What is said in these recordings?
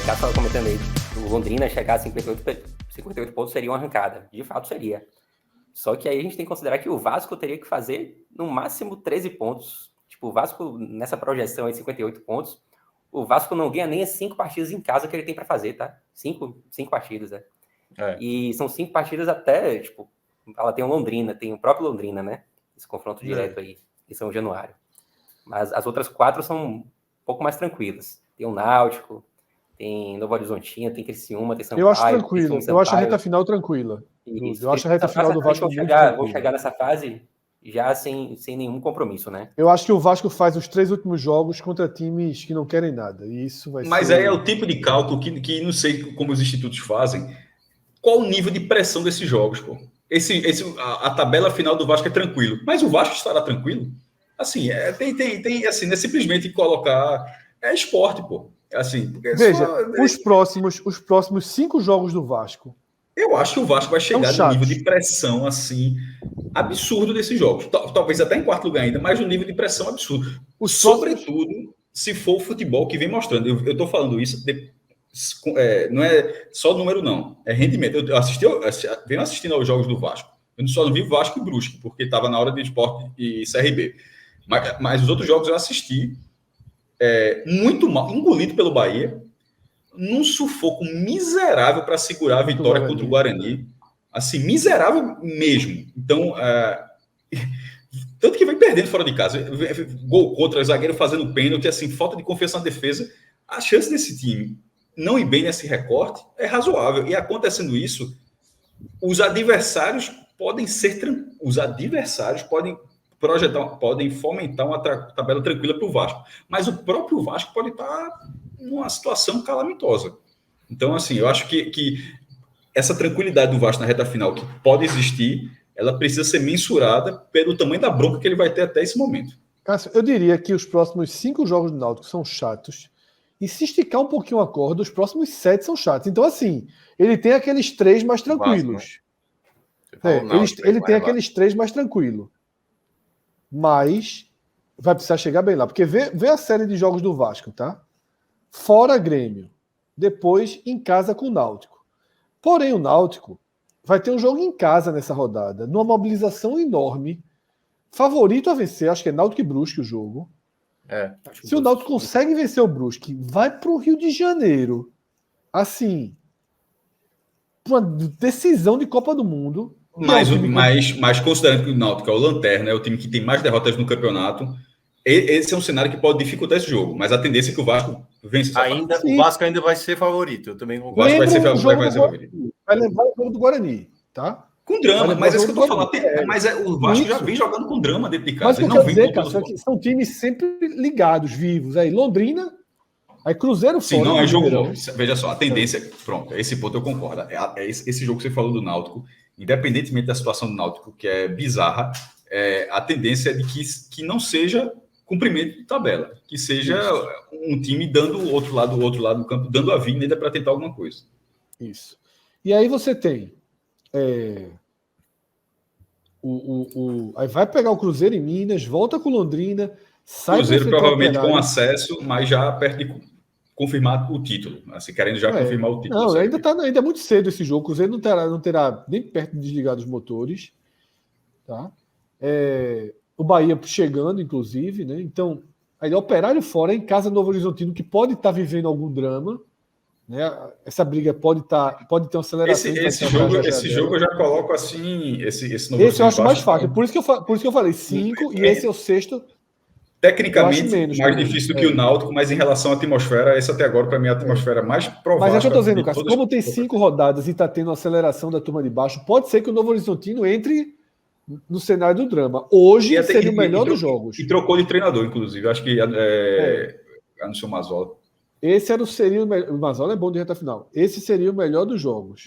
Cássio estava comentando aí, o Londrina chegar a 58 pontos seria uma arrancada. De fato seria. Só que aí a gente tem que considerar que o Vasco teria que fazer no máximo 13 pontos. Tipo, o Vasco, nessa projeção aí de 58 pontos, o Vasco não ganha nem as 5 partidas em casa que ele tem para fazer, tá? 5 partidas, né? E são 5 partidas até, tipo, ela tem o Londrina, tem o próprio Londrina, né? Esse confronto direto aí, em São Januário. Mas as outras 4 são um pouco mais tranquilas. Tem o Náutico, tem Novo Horizontino, tem Criciúma, tem Sampaio. Eu acho tranquilo, eu acho a reta final tranquila. Isso. Eu acho a reta final do Vasco muito vou chegar nessa fase já sem nenhum compromisso, né? Eu acho que o Vasco faz os 3 últimos jogos contra times que não querem nada. E isso vai Mas ser... aí é o tipo de cálculo que não sei como os institutos fazem. Qual o nível de pressão desses jogos, pô? A tabela final do Vasco é tranquilo. Mas o Vasco estará tranquilo? Assim, tem assim, não é simplesmente colocar... É esporte, pô. Assim, Veja, os próximos 5 jogos do Vasco. Eu acho que o Vasco vai chegar no nível de pressão, assim, absurdo desses jogos. Talvez até em quarto lugar ainda, mas no nível de pressão absurdo. Sobretudo, se for o futebol que vem mostrando. Eu tô falando isso, não é só número, não. É rendimento. Eu venho assistindo aos jogos do Vasco. Eu só não vi Vasco e Brusque, porque estava na hora de Sport e CRB. Mas os outros jogos eu assisti muito mal, engolido pelo Bahia, num sufoco miserável para segurar a vitória contra o Guarani. Assim, miserável mesmo. Então, tanto que vem perdendo fora de casa. Gol contra, zagueiro fazendo pênalti, assim, falta de confiança na defesa. A chance desse time não ir bem nesse recorte é razoável. E acontecendo isso, os adversários podem podem fomentar uma tabela tranquila para o Vasco. Mas o próprio Vasco pode estar numa situação calamitosa. Então, assim, eu acho que essa tranquilidade do Vasco na reta final, que pode existir, ela precisa ser mensurada pelo tamanho da bronca que ele vai ter até esse momento. Cássio, eu diria que os próximos 5 jogos do Náutico são chatos, e se esticar um pouquinho a corda, os próximos 7 são chatos. Então, assim, ele tem aqueles 3 mais tranquilos. Ele tem aqueles 3 mais tranquilos. Mas vai precisar chegar bem lá. Porque vê a série de jogos do Vasco, tá? Fora Grêmio. Depois em casa com o Náutico. Porém, o Náutico vai ter um jogo em casa nessa rodada, numa mobilização enorme. Favorito a vencer, acho que é Náutico e Brusque o jogo. Se o Náutico consegue vencer o Brusque, vai para o Rio de Janeiro. Assim, uma decisão de Copa do Mundo. Mas considerando que o Náutico é o lanterna, é o time que tem mais derrotas no campeonato, esse é um cenário que pode dificultar esse jogo. Mas a tendência é que o Vasco vence. O Vasco ainda vai ser favorito. Eu também concordo. O Vasco vai ser favorito. Vai levar o jogo do Guarani, tá? Com drama, mas é isso que eu tô falando. O Vasco já vem jogando com drama dentro de casa. Mas o que eu quero dizer, cara, que são times sempre ligados, vivos. Aí Londrina, aí Cruzeiro fora. Sim, não é jogo novo. Veja só, a tendência... Pronto, esse ponto eu concordo. Esse jogo que você falou do Náutico, independentemente da situação do Náutico, que é bizarra, a tendência é de que não seja cumprimento de tabela. Que seja um time dando o outro lado do campo, dando a vida ainda para tentar alguma coisa. Isso. E aí você tem... aí vai pegar o Cruzeiro em Minas, volta com Londrina, sai Cruzeiro provavelmente com acesso, mas já perto de confirmar o título, assim, querendo já confirmar o título. Não, ainda é muito cedo esse jogo. O Cruzeiro não terá nem perto de desligar dos motores, tá? O Bahia chegando, inclusive, né? Então, aí Operário fora, em casa do Novo Horizontino, que pode estar vivendo algum drama. Né? Essa briga pode ter uma aceleração. Esse jogo eu já coloco assim. Esse eu acho mais fácil. Por isso que eu falei 5 e esse é o sexto. Tecnicamente, mais difícil do que o Náutico, mas em relação à atmosfera, essa até agora, para mim, é a atmosfera mais provável. Mas é o que eu estou dizendo, Cássio. Como tem 5 rodadas e está tendo uma aceleração da turma de baixo, pode ser que o Novo Horizontino entre no cenário do drama. Hoje seria o melhor dos jogos. E trocou de treinador, inclusive. Acho que anunciou o Mazola. Esse seria o Mazola é bom de reta final. Esse seria o melhor dos jogos.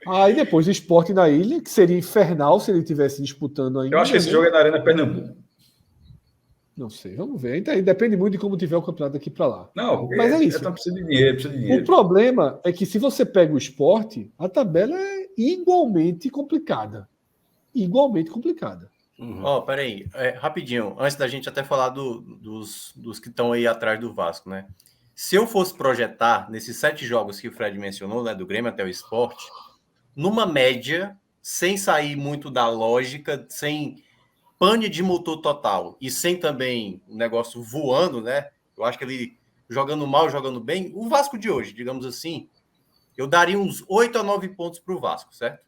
Aí depois o Sport na ilha, que seria infernal se ele estivesse disputando ainda. Eu acho que esse jogo é na Arena Pernambuco. Não sei, vamos ver. Então, depende muito de como tiver o campeonato daqui para lá. Não, mas é isso. Precisa de dinheiro. O problema é que se você pega o Sport, a tabela é igualmente complicada. Igualmente complicada. Peraí, rapidinho, antes da gente até falar dos que estão aí atrás do Vasco, né? Se eu fosse projetar nesses 7 jogos que o Fred mencionou, né, do Grêmio até o Sport, numa média, sem sair muito da lógica, sem pane de motor total e sem também o negócio voando, né? Eu acho que ele jogando mal, jogando bem, o Vasco de hoje, digamos assim, eu daria uns 8 a 9 pontos para o Vasco, certo?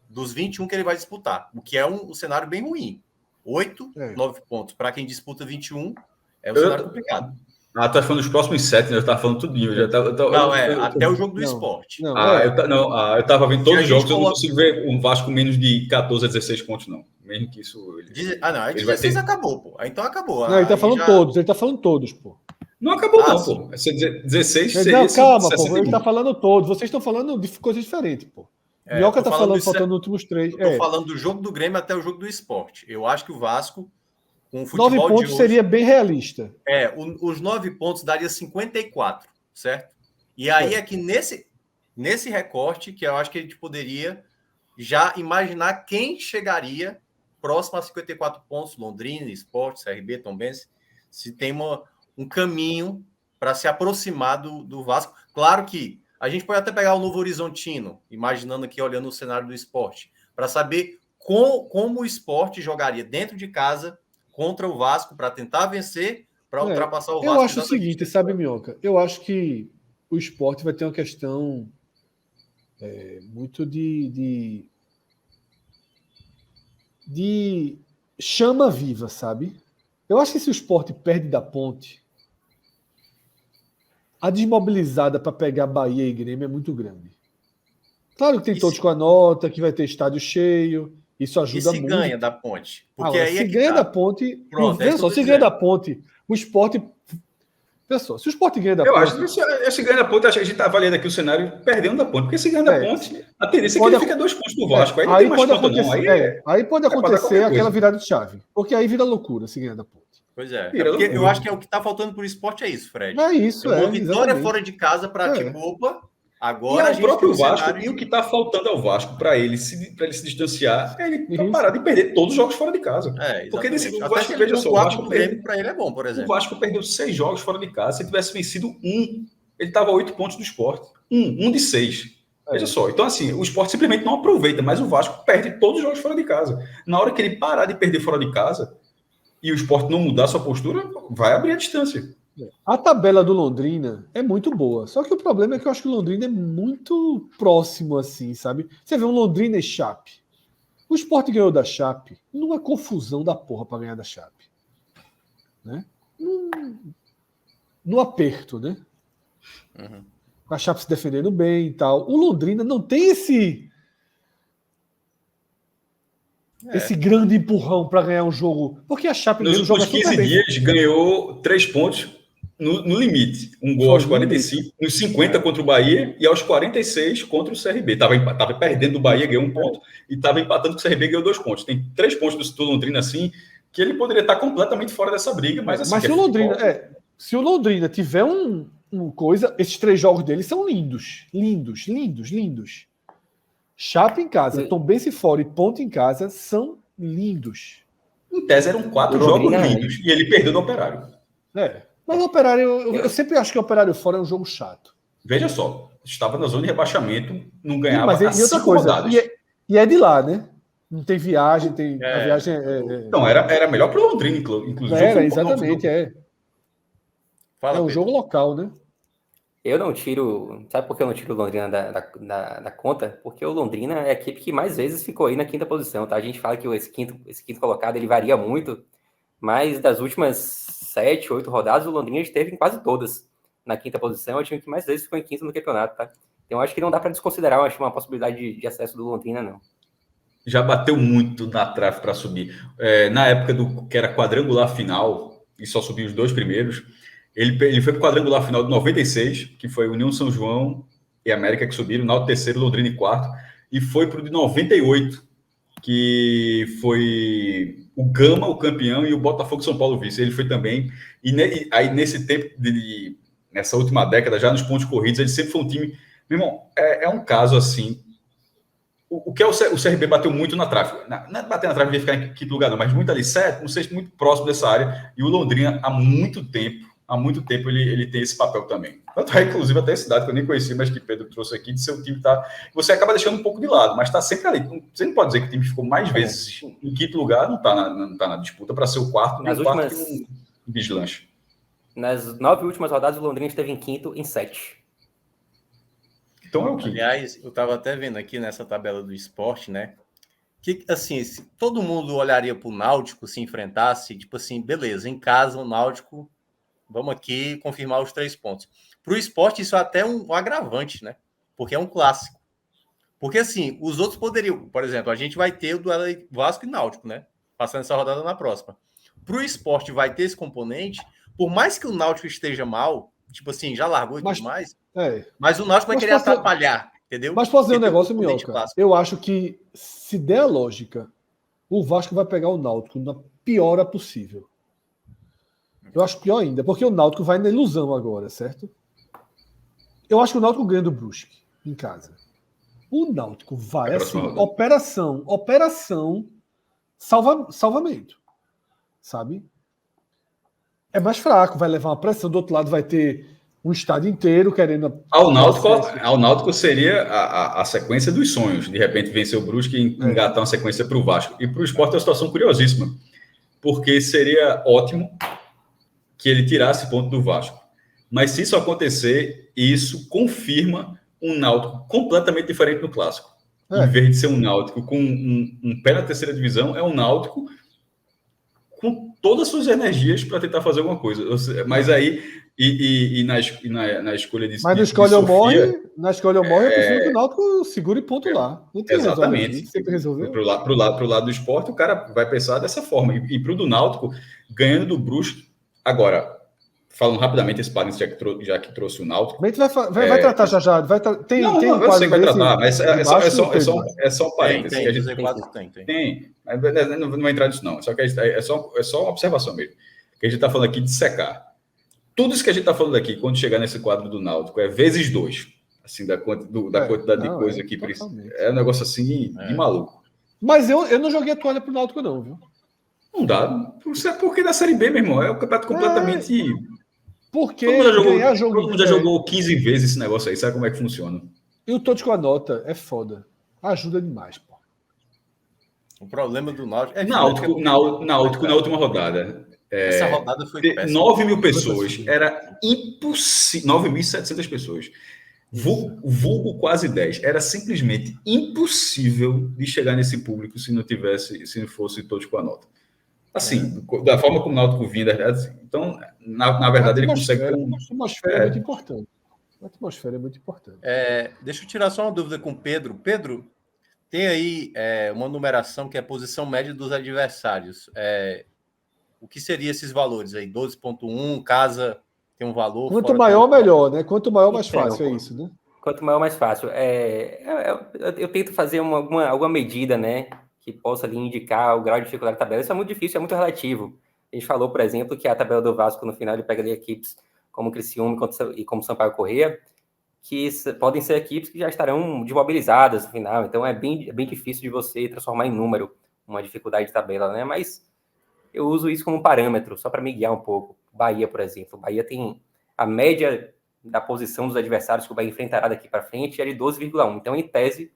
Dos 21 que ele vai disputar, o que é um cenário bem ruim. 8, 9 pontos. Para quem disputa 21, é um cenário complicado. Ah, tu tá falando dos próximos 7, né? Eu tava falando tudinho. Até o jogo do Sport. Eu tava vendo todos os jogos, eu não consigo ver um Vasco menos de 14 a 16 pontos, não. Mesmo que isso... Aí 16 acabou, pô. Aí então acabou. Não, ele tá falando todos, pô. Não acabou, pô. 16 seria... Não, calma, pô. Ele tá falando todos. Vocês estão falando de coisas diferentes, pô. Minhoca tá falando faltando os últimos 3. Eu tô falando do jogo do Grêmio até o jogo do Sport. Eu acho que o Vasco, com o futebol 9 pontos de hoje, seria bem realista. Os 9 pontos daria 54, certo? E aí é que nesse recorte que eu acho que a gente poderia já imaginar quem chegaria próximo a 54 pontos, Londrina, Sport, CRB, Tombense, se tem um caminho para se aproximar do Vasco. Claro que a gente pode até pegar o Novo Horizontino, imaginando aqui, olhando o cenário do Sport, para saber como o Sport jogaria dentro de casa contra o Vasco para tentar vencer, para ultrapassar o Vasco. Eu acho o seguinte, sabe, Minhoca? Eu acho que o Sport vai ter uma questão muito de chama viva, sabe? Eu acho que se o Sport perde da Ponte, a desmobilizada para pegar Bahia e Grêmio é muito grande. Claro que tem todos com a nota, que vai ter estádio cheio, isso ajuda muito. E se ganha da Ponte? Porque aí se ganha da Ponte... se ganha da Ponte, o Sport... Pessoal, se o Sport ganha da Ponte... Eu acho que se ganha da Ponte, acho que a gente está avaliando aqui o cenário perdendo da Ponte, porque se ganha da Ponte, a tendência é que ele fica 2 pontos do Vasco. Aí pode acontecer aquela virada de chave, porque aí vira loucura se ganhar da Ponte. Pois é. Porque eu acho que o que está faltando para o Sport é isso, Fred. É isso, uma vitória fora de casa para tipo, opa, agora a gente próprio Vasco, e o que está faltando ao Vasco para ele se distanciar é ele parar de perder todos os jogos fora de casa. Porque o Vasco, veja só, o Vasco para ele é bom, por exemplo. O Vasco perdeu 6 jogos fora de casa. Se tivesse vencido um, ele estava a 8 pontos do Sport. Um de 6. Veja só. Então, assim, o Sport simplesmente não aproveita, mas o Vasco perde todos os jogos fora de casa. Na hora que ele parar de perder fora de casa e o Sport não mudar sua postura, vai abrir a distância. A tabela do Londrina é muito boa. Só que o problema é que eu acho que o Londrina é muito próximo, assim, sabe? Você vê um Londrina e Chape. O Sport ganhou da Chape numa confusão da porra para ganhar da Chape. Né? No aperto, né? Uhum. A Chape se defendendo bem e tal. O Londrina não tem esse grande empurrão para ganhar um jogo. Porque a Chape nos últimos 15 dias ganhou 3 pontos no limite. Um gol aos 45, nos 50 contra o Bahia e aos 46 contra o CRB. Tava perdendo do Bahia, ganhou 1 ponto, e estava empatando com o CRB, ganhou 2 pontos. Tem 3 pontos do Londrina, assim, que ele poderia estar completamente fora dessa briga. Mas se o Londrina tiver coisa, esses 3 jogos dele são lindos. Lindos, lindos, lindos. Chape em casa, Tombense fora e Ponte em casa são lindos. Em tese eram 4 jogos lindos e ele perdeu no Operário. Mas o Operário, eu sempre acho que o Operário fora é um jogo chato. Veja só, estava na zona de rebaixamento, não ganhava. Mas e outra coisa, e é de lá, né? Não tem viagem, a viagem Então, era melhor para o Londrina, inclusive. Era, exatamente, é um jogo local, né? Eu não tiro... Sabe por que eu não tiro o Londrina da conta? Porque o Londrina é a equipe que mais vezes ficou aí na 5ª posição, tá? A gente fala que esse quinto colocado, ele varia muito, mas das últimas 7, 8 rodadas, o Londrina esteve em quase todas na 5ª posição. É o time que mais vezes ficou em 5º no campeonato, tá? Então, acho que não dá para desconsiderar uma possibilidade de acesso do Londrina, não. Já bateu muito na trave para subir. Na época que era quadrangular final, e só subiu os 2 primeiros... Ele foi para o quadrangular final de 96, que foi União São João e América que subiram, Náutico terceiro, Londrina em 4º, e foi para o de 98, que foi o Gama, o campeão, e o Botafogo São Paulo vice. Ele foi também. E aí, nesse tempo, nessa última década, já nos pontos corridos, ele sempre foi um time... Meu irmão, é um caso assim... O que é o CRB bateu muito na trave. Não é bater na trave e ficar em quinto lugar, não, mas muito ali, 7º, 6º, muito próximo dessa área. E o Londrina, há muito tempo, há muito tempo ele tem esse papel também. Tanto é, inclusive, até a cidade que eu nem conhecia, mas que Pedro trouxe aqui, de seu time tá. Você acaba deixando um pouco de lado, mas está sempre ali. Você não pode dizer que o time ficou mais vezes em quinto lugar, não está na disputa para ser o quarto, Nas quarto últimas... que um deslanche. Nas 9 últimas rodadas, o Londrina esteve em quinto em 7. Então é o quinto. Aliás, eu estava até vendo aqui nessa tabela do esporte, né? Que, assim, se todo mundo olharia para o Náutico se enfrentasse, tipo assim, beleza, em casa o Náutico, vamos aqui confirmar os 3 pontos. Para o esporte, isso é até um agravante, né? Porque é um clássico. Porque, assim, os outros poderiam... Por exemplo, a gente vai ter o duelo Vasco e Náutico, né? Passando essa rodada na próxima. Para o esporte vai ter esse componente, por mais que o Náutico esteja mal, tipo assim, já largou e tudo mais, mas o Náutico vai querer atrapalhar, entendeu? Mas posso dizer um negócio, Minhoca? Eu acho que, se der a lógica, o Vasco vai pegar o Náutico na pior hora possível. Eu acho pior ainda, porque o Náutico vai na ilusão agora, certo? Eu acho que o Náutico ganha do Brusque em casa. O Náutico vai assim, operação salvamento, sabe? É mais fraco, vai levar uma pressão, do outro lado vai ter um estádio inteiro querendo... Ao Náutico seria a sequência dos sonhos, de repente vencer o Brusque e engatar uma sequência para o Vasco. E para o Sport é uma situação curiosíssima, porque seria ótimo que ele tirasse ponto do Vasco. Mas se isso acontecer, isso confirma um Náutico completamente diferente no Clássico. Em vez de ser um Náutico com um pé na terceira divisão, é um Náutico com todas as suas energias para tentar fazer alguma coisa. Mas aí, na escolha de Mas na escolha ou morre, eu prefiro que o Náutico segure ponto lá. Exatamente. Para o lado do esporte, o cara vai pensar dessa forma. E para o do Náutico, ganhando do Brusque. Agora, falando rapidamente esse parênteses, já que trouxe o Náutico. A gente vai tratar já. Eu sei que vai tratar, mas é só um parênteses. Tem. Não vai entrar nisso, não. Só que é só uma observação mesmo. Que a gente está falando aqui de secar. Tudo isso que a gente está falando aqui, quando chegar nesse quadro do Náutico, é vezes 2. Assim, da quantidade de coisa aqui. É um negócio assim de maluco. Mas eu não joguei a toalha pro Náutico, não, viu? Não dá. Porque na Série B, meu irmão, é um campeonato completamente... Porque todo mundo já jogou 15 vezes esse negócio aí, sabe como é que funciona? E o Todos com a nota é foda. Ajuda demais, pô. O problema do Náutico é... Náutico na última rodada. Essa rodada foi péssima. 9 mil pessoas. Era impossível. 9.700 pessoas. Vulgo quase 10. Era simplesmente impossível de chegar nesse público se não fosse Todos com a nota. Assim, da forma como o Náutico vinha, então, na verdade, ele consegue... A atmosfera é muito importante. A atmosfera é muito importante. Deixa eu tirar só uma dúvida com o Pedro. Pedro, tem aí uma numeração que é a posição média dos adversários. O que seriam esses valores aí? 12,1, casa tem um valor... Quanto maior, melhor, né? Quanto maior, mais fácil, é isso, né? Quanto maior, mais fácil. Eu tento fazer alguma medida, né? Que possa ali indicar o grau de dificuldade da tabela. Isso é muito difícil, é muito relativo. A gente falou, por exemplo, que a tabela do Vasco, no final, ele pega ali equipes como o Criciúma e como Sampaio Corrêa, que podem ser equipes que já estarão desmobilizadas no final. Então, é bem difícil de você transformar em número uma dificuldade de tabela, né? Mas eu uso isso como um parâmetro, só para me guiar um pouco. Bahia, por exemplo. Bahia tem a média da posição dos adversários que o Bahia enfrentará daqui para frente é de 12,1. Então, em tese,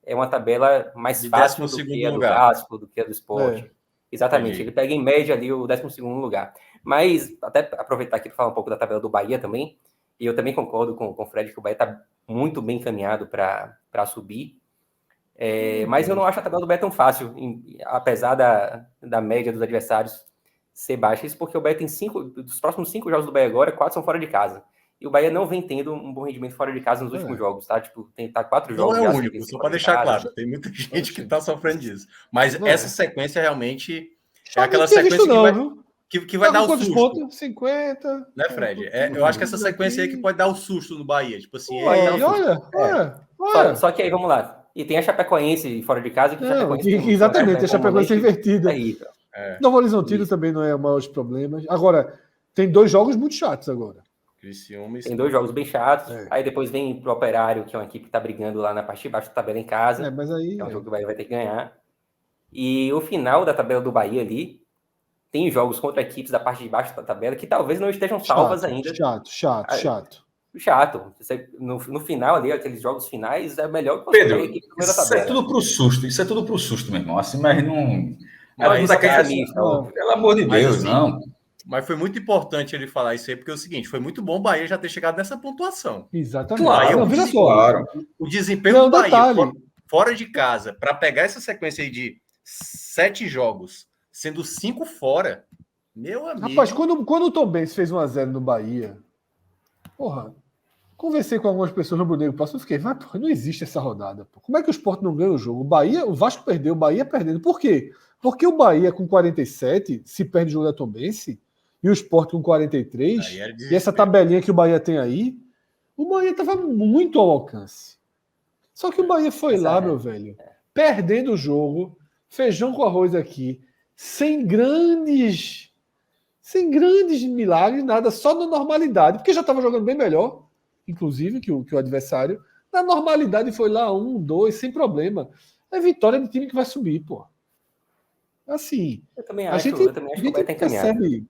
é uma tabela mais fácil do que a do Vasco, do que a do Sport. Exatamente, entendi. Ele pega em média ali o 12º lugar. Mas, até aproveitar aqui para falar um pouco da tabela do Bahia também, e eu também concordo com o Fred que o Bahia está muito bem encaminhado para subir, mas eu não acho a tabela do Bahia tão fácil, apesar da média dos adversários ser baixa. Isso porque o Bahia tem dos próximos 5 jogos do Bahia agora, 4 são fora de casa. E o Bahia não vem tendo um bom rendimento fora de casa nos últimos jogos, tá? Tipo, tá 4 jogos. Não é o único, só para deixar claro. Tem muita gente que tá sofrendo disso. Mas essa sequência realmente é aquela sequência que vai dar o susto. Pontos? 50. Né, Fred? Eu acho que essa sequência aí que pode dar o susto no Bahia. Tipo assim, olha. Só que aí, vamos lá. E tem a Chapecoense fora de casa. Exatamente, a Chapecoense é invertida. Novo Horizontino também não é o maior dos problemas. Agora, tem 2 jogos muito chatos agora. Tem 2 jogos bem chatos. Aí depois vem pro Operário, que é uma equipe que tá brigando lá na parte de baixo da tabela em casa. Mas aí, é um jogo que o Bahia vai ter que ganhar. E o final da tabela do Bahia ali tem jogos contra equipes da parte de baixo da tabela que talvez não estejam salvas ainda. Chato. No final ali, aqueles jogos finais, é melhor que você Pedro, pegar a equipe primeira isso tabela. é tudo pro susto, meu irmão. Assim, mas não... Mas não pelo amor de Deus, assim, não. Mas foi muito importante ele falar isso aí, porque é o seguinte, foi muito bom o Bahia já ter chegado nessa pontuação. Exatamente. Claro, O desempenho do Bahia fora de casa, para pegar essa sequência aí de 7 jogos, sendo 5 fora, meu amigo... Rapaz, quando o Tom Benz fez 1-0 no Bahia, porra, conversei com algumas pessoas no Brunegro Próximo, eu fiquei, mas porra, não existe essa rodada. Pô. Como é que o Sport não ganha o jogo? O Vasco perdeu, o Bahia perdendo. Por quê? Porque o Bahia com 47, se perde o jogo da Tombense, e o Sport com 43, e essa tabelinha que o Bahia tem aí, o Bahia estava muito ao alcance. Só que o Bahia foi lá, meu velho, perdendo o jogo, feijão com arroz aqui, sem grandes milagres, nada, só na normalidade, porque já estava jogando bem melhor, inclusive, que o adversário. Na normalidade foi lá 1-2, sem problema. É vitória do time que vai subir, pô. Assim, Eu também acho que o Bahia tem caminhado.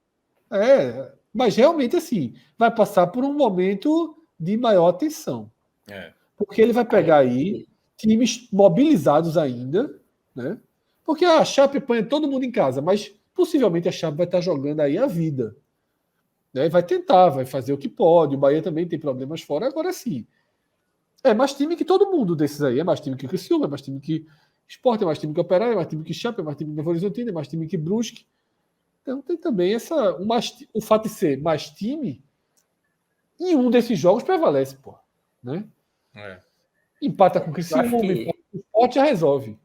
Mas realmente assim, vai passar por um momento de maior tensão. Porque ele vai pegar aí times mobilizados ainda, né? Porque a Chape põe todo mundo em casa, mas possivelmente a Chape vai estar jogando aí a vida. Né? Vai tentar, vai fazer o que pode. O Bahia também tem problemas fora, agora sim. É mais time que todo mundo desses aí. É mais time que o Criciúma, é mais time que Sport, é mais time que Operário, é mais time que Chape, é mais time que Novo Horizontino, é mais time que Brusque. Então tem também o fato de ser mais time, e um desses jogos prevalece, pô. Né? Empata com o Criciúma, empata com o Sport, já resolve.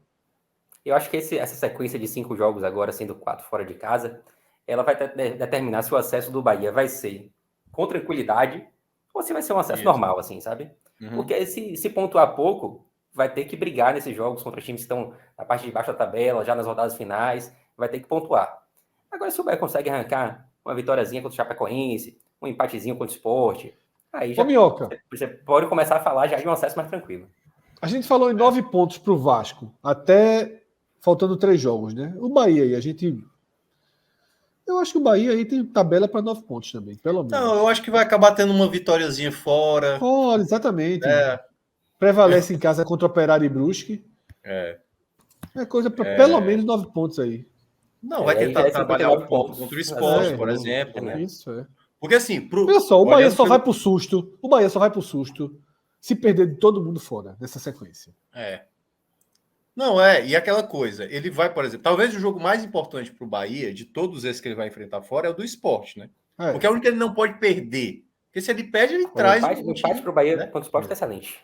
Eu acho que essa sequência de 5 jogos agora, sendo 4 fora de casa, ela vai determinar se o acesso do Bahia vai ser com tranquilidade ou se vai ser um acesso normal, assim, sabe? Porque se pontuar pouco, vai ter que brigar nesses jogos contra times que estão na parte de baixo da tabela, já nas rodadas finais, vai ter que pontuar. Agora, se o Bahia consegue arrancar uma vitóriazinha contra o Chapecoense, um empatezinho contra o Sport, aí já você pode começar a falar já de um acesso mais tranquilo. A gente falou em 9 pontos para o Vasco, até faltando 3 jogos, né? O Bahia aí, eu acho que o Bahia aí tem tabela para 9 pontos também, pelo menos. Não, eu acho que vai acabar tendo uma vitóriazinha fora. Exatamente. Prevalece em casa contra o Operário e Brusque. É coisa para pelo menos 9 pontos aí. Não, vai tentar trabalhar um ponto contra o Sport, por exemplo, né? Isso. Porque assim... Olha só, o Bahia só vai pro susto. O Bahia só vai pro susto se perder de todo mundo fora nessa sequência. Não, e aquela coisa, ele vai, por exemplo, talvez o jogo mais importante pro Bahia, de todos esses que ele vai enfrentar fora, é o do Sport, né? Porque é o único que ele não pode perder. Porque se ele perde, ele traz... O empate pro Bahia contra o Sport é excelente.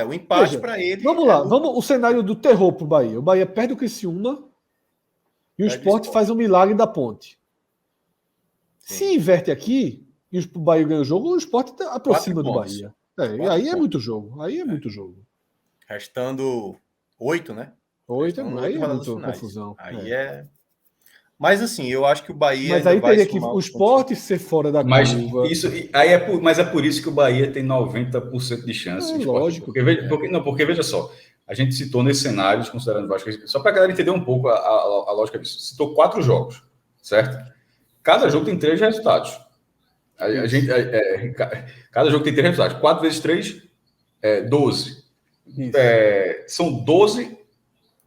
O empate para ele... Vamos lá, o cenário do terror pro Bahia. O Bahia perde o Criciúma e o Sport faz um milagre da Ponte. Sim. Se inverte aqui e o Bahia ganha o jogo, o Sport aproxima do Bahia. Aí é muito jogo. Muito jogo. Restando 8, né? 8, aí é muito confusão. Mas assim, eu acho que o Bahia... Mas aí teria que o Sport ser fora da curva. Mas é por isso que o Bahia tem 90% de chance. Lógico. Porque veja só, a gente citou nesse cenário, considerando o Vasco, só para a galera entender um pouco a lógica disso. Citou 4 jogos, certo? Cada jogo tem 3 resultados. Cada jogo tem 3 resultados. 4 vezes 3, 12. São 12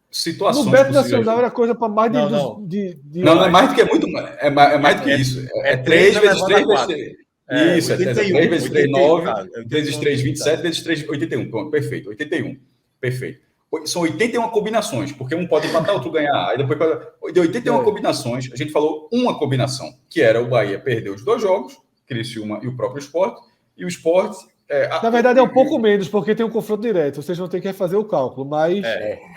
situações. No Beto Nacional era coisa para mais de... Não, é mais do que é mais do que isso. É 3 vezes 3 vezes 3. Isso, 3 vezes 3, 9. 3 vezes 3, 27. Vezes 3, 81. Pronto, perfeito. 81. Perfeito. São 81 combinações, porque um pode empatar, outro ganhar. Aí depois, de 81 combinações, a gente falou uma combinação, que era o Bahia perder os 2 jogos, Criciúma e o próprio Sport, e o Sport... Na verdade é um pouco menos, porque tem um confronto direto. Vocês vão ter que refazer o cálculo, mas...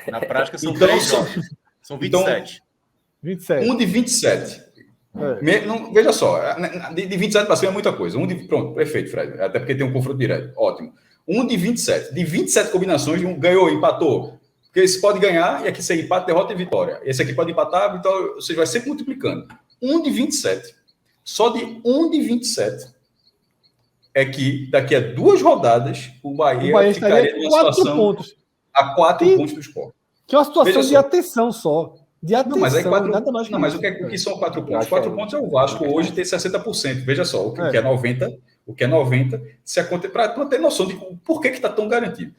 Na prática são 3 jogos. São 27. 27. Um de 27. Veja só, de 27 para cima é muita coisa. Pronto, perfeito, Fred. Até porque tem um confronto direto. Ótimo. Um de 27. De 27 combinações, um ganhou, empatou. Porque esse pode ganhar, e aqui você empata, derrota e vitória. Esse aqui pode empatar, vitória, você vai sempre multiplicando. Um de 27. Só de 1 de 27 é que daqui a 2 rodadas o Bahia ficaria numa situação pontos. a 4 pontos do Sport. Que é uma situação de atenção só. de atenção. Não, mas, nada mais mas o que são 4 pontos? 4 pontos é o Vasco hoje ter 60%. Veja só, o que é 90%, para ter noção de por que está tão garantido.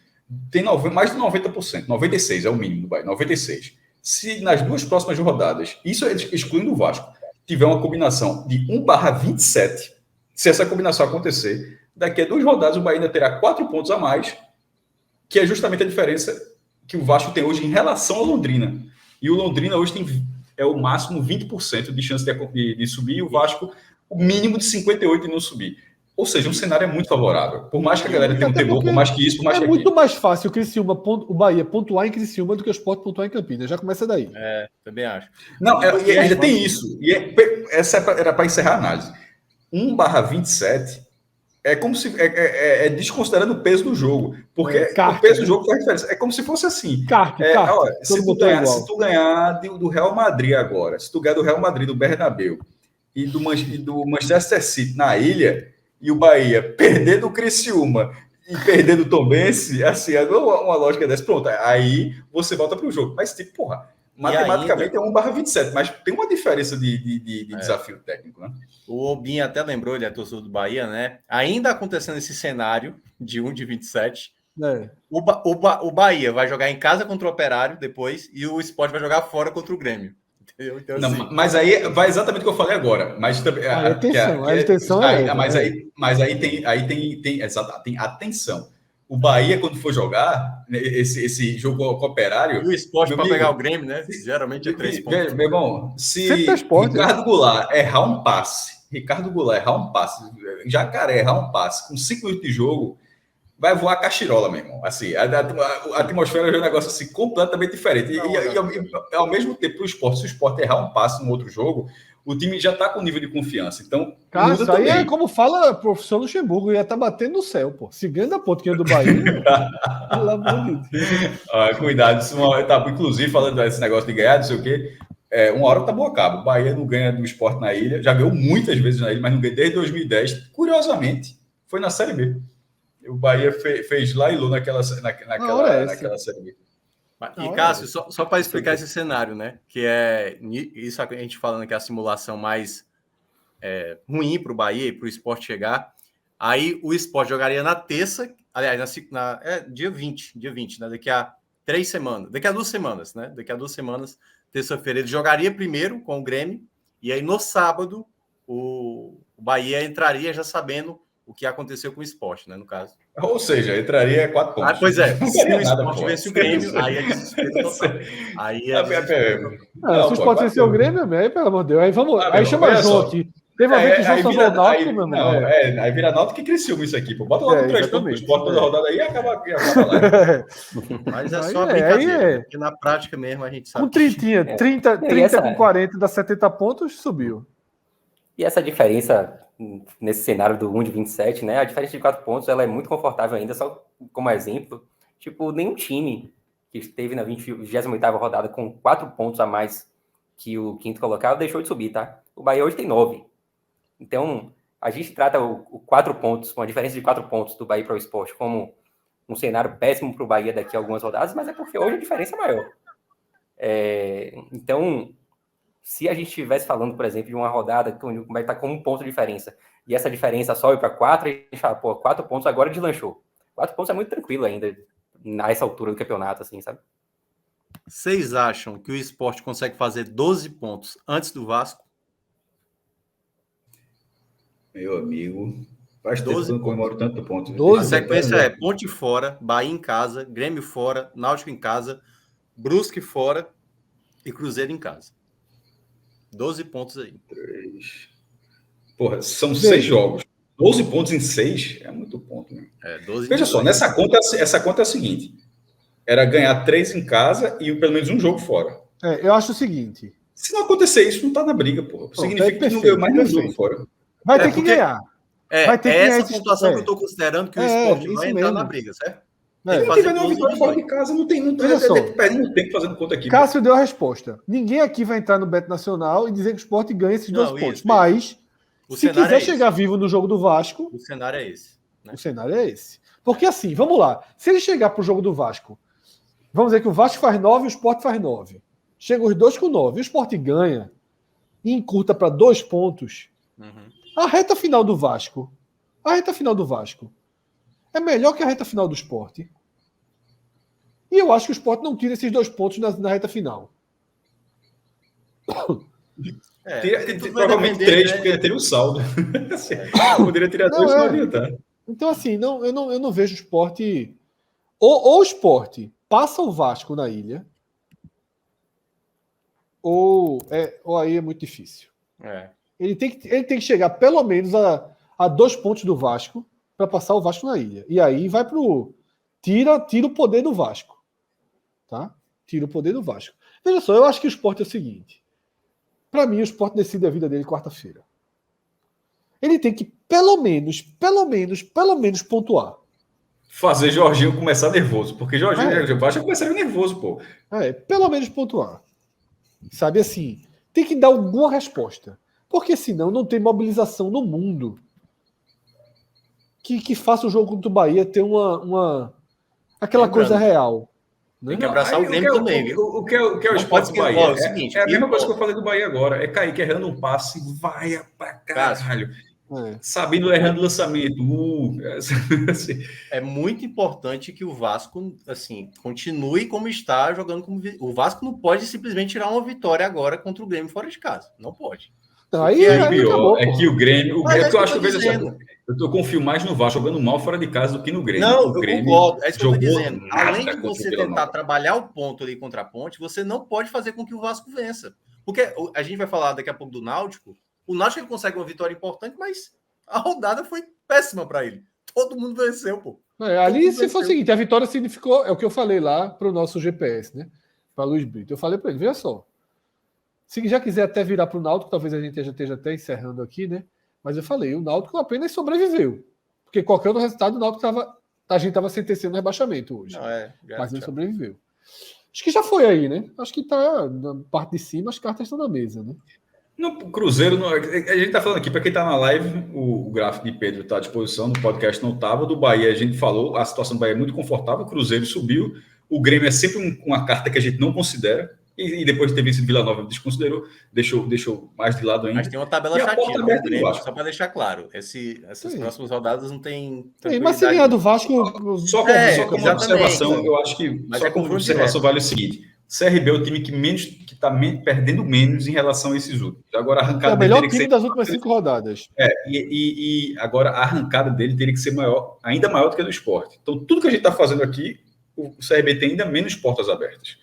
Tem mais de 90%, 96% é o mínimo do Bahia, 96%. Se nas duas próximas rodadas, isso excluindo o Vasco, tiver uma combinação de 1/27, se essa combinação acontecer, daqui a 2 rodadas o Bahia ainda terá 4 pontos a mais, que é justamente a diferença que o Vasco tem hoje em relação ao Londrina. E o Londrina hoje é o máximo 20% de chance de subir, e o Vasco o mínimo de 58% de não subir. Ou seja, o cenário é muito favorável. Por mais que a galera tenha um temor, por mais que isso, por mais que aquilo. É muito mais fácil o Bahia pontuar em Criciúma do que o Sport pontuar em Campinas. Já começa daí. Também acho. Não, e ainda tem isso. E essa era para encerrar a análise. 1/27 é como se... É desconsiderando o peso do jogo. Porque o peso do jogo faz diferença. É como se fosse assim. Se tu ganhar do Real Madrid agora, se tu ganhar do Real Madrid, do Bernabéu, e do Manchester City na ilha... e o Bahia perder do Criciúma e perder do Tombense, assim, é uma lógica dessa. Pronto, aí você volta para o jogo. Mas, matematicamente é 1/27, mas tem uma diferença de desafio técnico, né? O Obinho até lembrou, ele é torcedor do Bahia, né? Ainda acontecendo esse cenário de 1/27, o Bahia vai jogar em casa contra o Operário depois e o Sport vai jogar fora contra o Grêmio. Então, não, assim, mas aí vai exatamente o que eu falei agora. Mas tem atenção. O Bahia, quando for jogar esse jogo Operário... E o Sport para pegar o Grêmio, né? Geralmente é 3 pontos. Meu irmão, se Ricardo Goulart errar um passe, Jacaré errar um passe com 5 minutos de jogo, vai voar a cachirola, meu irmão. Assim, a atmosfera é um negócio assim, completamente diferente. E ao mesmo tempo, se o Sport errar um passe no outro jogo, o time já está com nível de confiança. Então, isso aí é como fala o professor Luxemburgo, ia estar batendo no céu, pô. Se ganha da pontinha do Bahia, pelo amor de Deus. Cuidado, inclusive, falando desse negócio de ganhar, não sei o quê, uma hora tá bom a cabo. O Bahia não ganha do Sport na ilha, já ganhou muitas vezes na ilha, mas não ganha desde 2010. Curiosamente, foi na Série B. O Bahia fez lá e Lu naquela Série B. E Cássio, só para explicar esse cenário, né? Que é isso a gente falando que é a simulação mais ruim para o Bahia e para o Sport chegar. Aí o Sport jogaria na terça, aliás, dia 20, né? Daqui a 3 semanas, daqui a 2 semanas, né? Daqui a 2 semanas, terça-feira, ele jogaria primeiro com o Grêmio, e aí no sábado o Bahia entraria já sabendo o que aconteceu com o Sport, né, no caso. Ou seja, entraria 4 pontos. Pois é, se o Sport tivesse o Grêmio, aí é desespero total. Se o Sport tivesse o Grêmio, aí, pelo amor de Deus, aí vamos. Aí chama João aqui. Teve uma vez que o João salvou o Náutico, meu irmão. Aí vira Náutico que cresceu isso aqui, pô. Bota logo 3 pontos pro Sport toda rodada aí e acaba lá. Mas é só brincadeira, porque na prática mesmo a gente sabe. Com 30 com 40 dá 70 pontos, subiu. E essa diferença nesse cenário do 1/27, né? A diferença de 4 pontos ela é muito confortável ainda, só como exemplo. Tipo, nenhum time que esteve na 28ª rodada com 4 pontos a mais que o quinto colocado deixou de subir, tá? O Bahia hoje tem 9. Então, a gente trata o 4 pontos, uma diferença de 4 pontos do Bahia para o Sport como um cenário péssimo para o Bahia daqui a algumas rodadas, mas é porque hoje a diferença é maior. Então, se a gente estivesse falando, por exemplo, de uma rodada que vai estar com 1 ponto de diferença, e essa diferença sobe para 4, a gente fala, 4 pontos agora deslanchou. 4 pontos é muito tranquilo ainda, nessa altura do campeonato, assim, sabe? Vocês acham que o Sport consegue fazer 12 pontos antes do Vasco? Meu amigo, faz tempo que eu não comemoro tanto ponto. A sequência é Ponte fora, Bahia em casa, Grêmio fora, Náutico em casa, Brusque fora e Cruzeiro em casa. 12 pontos aí. 3. Porra, são 6 jogos. 12 pontos em 6 é muito ponto, né? 12 Veja só, essa conta é a seguinte. Era ganhar 3 em casa e pelo menos um jogo fora. Eu acho o seguinte. Se não acontecer isso, não tá na briga, pô. Significa que não ganhou mais nenhum jogo fora. Vai ter que ganhar. Vai ter que essa pontuação que eu estou considerando que o Sport vai entrar na briga, certo? Se não tiver nenhuma vitória fora de casa, não tem fazendo conta aqui. Cássio deu a resposta. Ninguém aqui vai entrar no Beto Nacional e dizer que o Sport ganha esses 2 pontos. Mas, se quiser chegar vivo no jogo do Vasco... O cenário é esse. Né? O cenário é esse. Porque assim, vamos lá. Se ele chegar pro jogo do Vasco, vamos dizer que o Vasco faz 9 e o Sport faz 9. chega os dois com 9, e o Sport ganha e encurta para 2 pontos. A reta final do Vasco é melhor que a reta final do Sport. E eu acho que o Sport não tira esses 2 pontos na reta final. Provavelmente 3, porque teria um saldo. Poderia tirar 2 se não adiantar. Então, assim, eu não vejo o Sport. Ou o Sport passa o Vasco na ilha, ou aí é muito difícil. Ele tem que chegar pelo menos a 2 pontos do Vasco para passar o Vasco na ilha. E aí vai pro. Tira o poder do Vasco. Tá? Tira o poder do Vasco. Veja só, eu acho que o Sport é o seguinte. Para mim, o Sport decide a vida dele quarta-feira. Ele tem que, pelo menos pontuar. Fazer Jorginho começar nervoso. Porque Jorginho já começar nervoso, pô. Pelo menos pontuar. Sabe assim? Tem que dar alguma resposta. Porque senão não tem mobilização no mundo que faça o jogo contra o Bahia ter aquela coisa real. Tem que abraçar o Grêmio também, viu? O que é o esporte do Bahia? É a mesma coisa que eu falei do Bahia agora. É Kaique errando um passe, vai pra caralho. Sabendo errando lançamento. É muito importante que o Vasco assim, continue como está jogando. O Vasco não pode simplesmente tirar uma vitória agora contra o Grêmio fora de casa. Não pode. Aí pior é que o Grêmio. Eu acho que eu confio mais no Vasco jogando mal fora de casa do que no Grêmio. Não, o Grêmio concordo. É isso que eu estou dizendo. Além de você tentar trabalhar o ponto ali contra a Ponte, você não pode fazer com que o Vasco vença. Porque a gente vai falar daqui a pouco do Náutico. O Náutico ele consegue uma vitória importante, mas a rodada foi péssima para ele. Todo mundo venceu, pô. Ali se for o seguinte, a vitória significou, é o que eu falei lá para o nosso GPS, né? Para Luiz Brito. Eu falei para ele, veja só. Se já quiser até virar para o Náutico, talvez a gente já esteja até encerrando aqui, né? Mas eu falei, o Náutico apenas sobreviveu. Porque qualquer outro resultado, o Náutico a gente estava sentenciando o rebaixamento hoje. Mas ele sobreviveu. Acho que já foi aí, né? Acho que está na parte de cima, as cartas estão na mesa, né? No Cruzeiro, a gente está falando aqui, para quem está na live, o gráfico de Pedro está à disposição, no podcast não estava. Do Bahia, a gente falou, a situação do Bahia é muito confortável, o Cruzeiro subiu, o Grêmio é sempre uma carta que a gente não considera. E depois de ter vencido Vila Nova, desconsiderou, deixou mais de lado ainda. Mas tem uma tabela chatinha, né, Grêmio, só para deixar claro. Essas próximas rodadas não tem. Mas se ganhar do Vasco. Só como observação, eu acho que. Mas só como observação vale o seguinte: CRB é o time que está perdendo menos em relação a esses últimos. Agora, a arrancada é o melhor time das últimas 5 rodadas. E agora a arrancada dele teria que ser ainda maior do que a do Sport. Então, tudo que a gente está fazendo aqui, o CRB tem ainda menos portas abertas.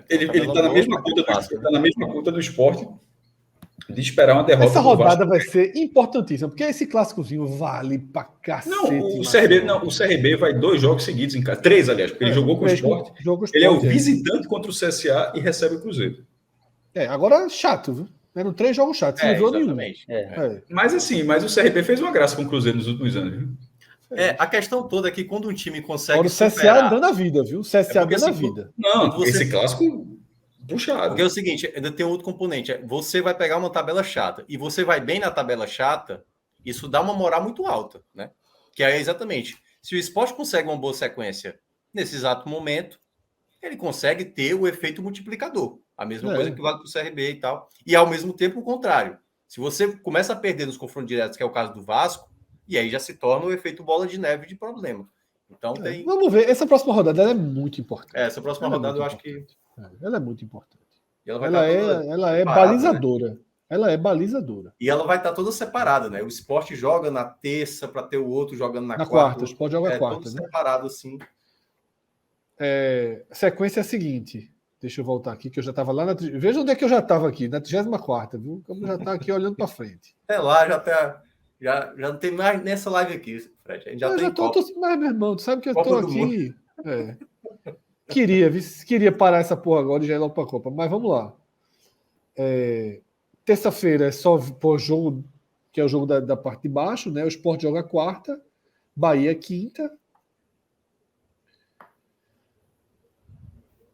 Ele está na mesma conta do Sport de esperar uma derrota. Essa rodada vai ser importantíssima, porque esse clássicozinho vale pra cacete. O CRB vai 2 jogos seguidos em casa. 3, aliás, porque ele jogou com o Sport. Ele é o visitante contra o CSA e recebe o Cruzeiro. Agora chato, viu? Eram 3 jogos chatos, não livrou nenhum. Mas o CRB fez uma graça com o Cruzeiro nos últimos anos, viu? A questão toda é que quando um time consegue. Agora o CSA dando a vida, viu? O CSA dando a vida. Não, esse clássico puxado. Porque é o seguinte, ainda tem outro componente. Você vai pegar uma tabela chata e você vai bem na tabela chata, isso dá uma moral muito alta, né? Que é exatamente. Se o Sport consegue uma boa sequência nesse exato momento, ele consegue ter o efeito multiplicador. A mesma coisa que vale para o CRB e tal. E ao mesmo tempo o contrário. Se você começa a perder nos confrontos diretos, que é o caso do Vasco, e aí já se torna o efeito bola de neve de problema. Então tem. Vamos ver. Essa próxima rodada ela é muito importante. Essa próxima rodada eu acho que. Ela é muito importante. Ela é balizadora. Né? Ela é balizadora. E ela vai estar toda separada, né? O Sport joga na terça para ter o outro jogando na quarta. O Sport joga quarta. Todo separado assim. A sequência é a seguinte. Deixa eu voltar aqui, que eu já estava lá na. Veja onde é que eu já estava aqui, na 34ª, viu? Como já está aqui olhando para frente. Lá já está. Já não tem mais nessa live aqui, Fred. A gente já tem mas, meu irmão, tu sabe que eu estou aqui. Queria parar essa porra agora e já ir logo para a Copa, mas vamos lá. Terça-feira é só por jogo, que é o jogo da parte de baixo, né? O Sport joga quarta, Bahia quinta,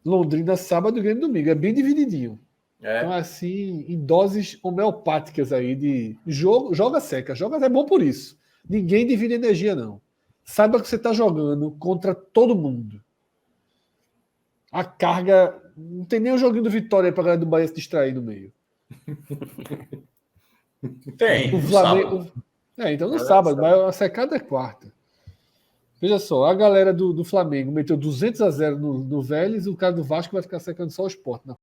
Londrina sábado e Grêmio domingo. É bem divididinho. Então, assim, em doses homeopáticas aí de joga seca. Joga é bom por isso. Ninguém divide energia, não. Saiba que você está jogando contra todo mundo. A carga. Não tem nem o joguinho do Vitória aí pra galera do Bahia se distrair no meio. Tem, O Flamengo. Então no sábado, mas a secada é quarta. Veja só, a galera do Flamengo meteu 200-0 no Vélez, o cara do Vasco vai ficar secando só o Sport.